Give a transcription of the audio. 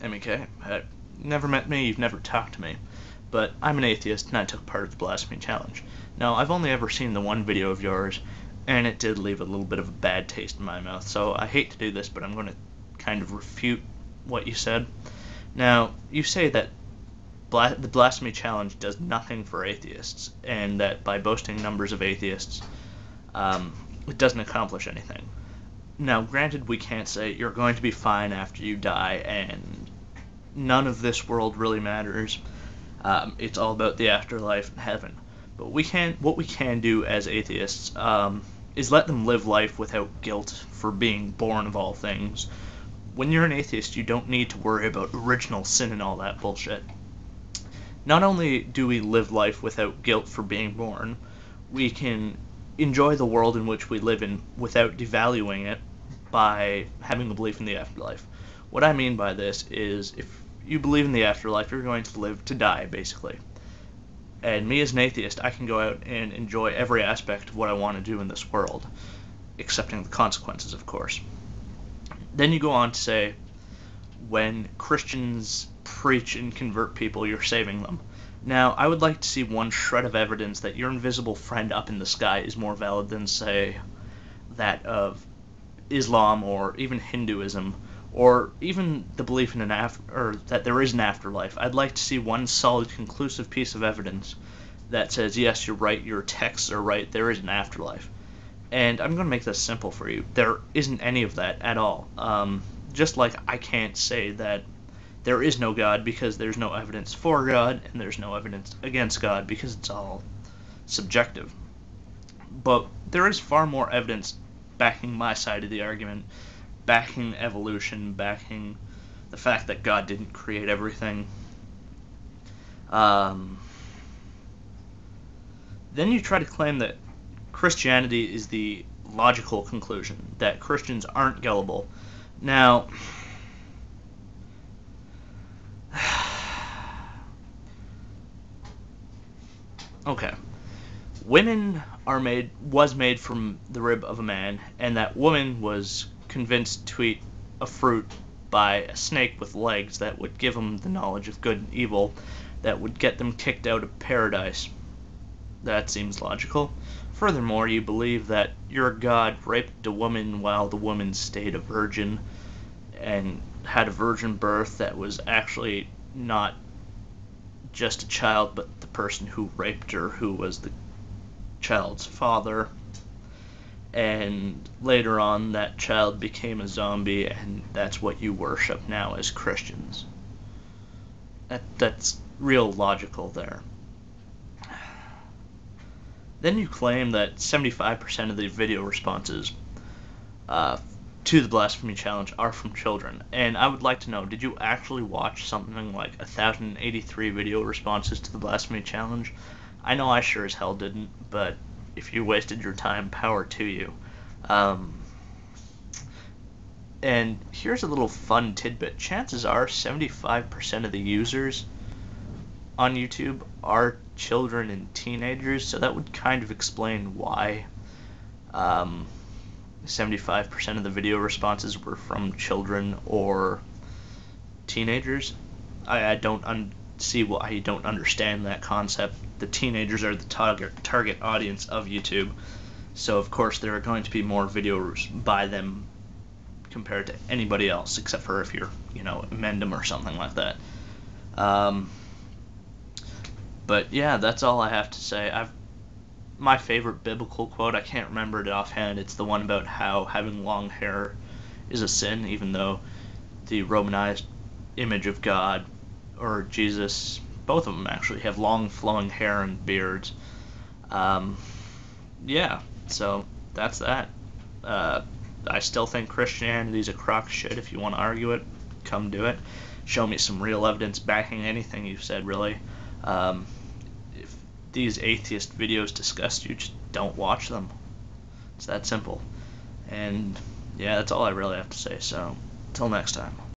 MEK, you've never met me, you've never talked to me, but I'm an atheist and I took part of the Blasphemy Challenge. Now, I've only ever seen the one video of yours, and it did leave a little bit of a bad taste in my mouth, so I hate to do this, but I'm going to kind of refute what you said. Now, you say that the Blasphemy Challenge does nothing for atheists, and that by boasting numbers of atheists, it doesn't accomplish anything. Now, granted, we can't say you're going to be fine after you die, and none of this world really matters. It's all about the afterlife and heaven. But what we can do as atheists is let them live life without guilt for being born of all things. When you're an atheist, you don't need to worry about original sin and all that bullshit. Not only do we live life without guilt for being born, we can enjoy the world in which we live in without devaluing it by having a belief in the afterlife. What I mean by this is, if you believe in the afterlife, you're going to live to die, basically. And me as an atheist, I can go out and enjoy every aspect of what I want to do in this world, accepting the consequences, of course. Then you go on to say, when Christians preach and convert people, you're saving them. Now, I would like to see one shred of evidence that your invisible friend up in the sky is more valid than, say, that of Islam or even Hinduism, or even the belief in that there is an afterlife. I'd like to see one solid, conclusive piece of evidence that says, yes, you're right, your texts are right, there is an afterlife. And I'm going to make this simple for you. There isn't any of that at all. Just like I can't say that there is no God because there's no evidence for God, and there's no evidence against God because it's all subjective. But there is far more evidence backing my side of the argument, backing evolution, backing the fact that God didn't create everything. Then you try to claim that Christianity is the logical conclusion, that Christians aren't gullible. Now, okay, women was made from the rib of a man, and that woman was convinced to eat a fruit by a snake with legs that would give them the knowledge of good and evil, that would get them kicked out of paradise. That seems logical. Furthermore, you believe that your God raped a woman while the woman stayed a virgin and had a virgin birth that was actually not just a child, but the person who raped her, who was the child's father. And later on, that child became a zombie, and that's what you worship now as Christians. That's real logical there. Then you claim that 75% of the video responses to the Blasphemy Challenge are from children. And I would like to know, did you actually watch something like 1,083 video responses to the Blasphemy Challenge? I know I sure as hell didn't, but if you wasted your time, power to you. And here's a little fun tidbit. Chances are 75% of the users on YouTube are children and teenagers, so that would kind of explain why 75% of the video responses were from children or teenagers. I don't see why you don't understand that concept. The teenagers are the target audience of YouTube, so of course there are going to be more videos by them compared to anybody else, except for if you're, Mendham or something like that. But yeah, that's all I have to say. My favorite biblical quote, I can't remember it offhand, it's the one about how having long hair is a sin, even though the Romanized image of God, or Jesus, both of them actually, have long flowing hair and beards. Yeah, so that's that. I still think Christianity's a crock of shit. If you want to argue it, come do it. Show me some real evidence backing anything you've said, really. If these atheist videos disgust you, just don't watch them. It's that simple. And yeah, that's all I really have to say, so until next time.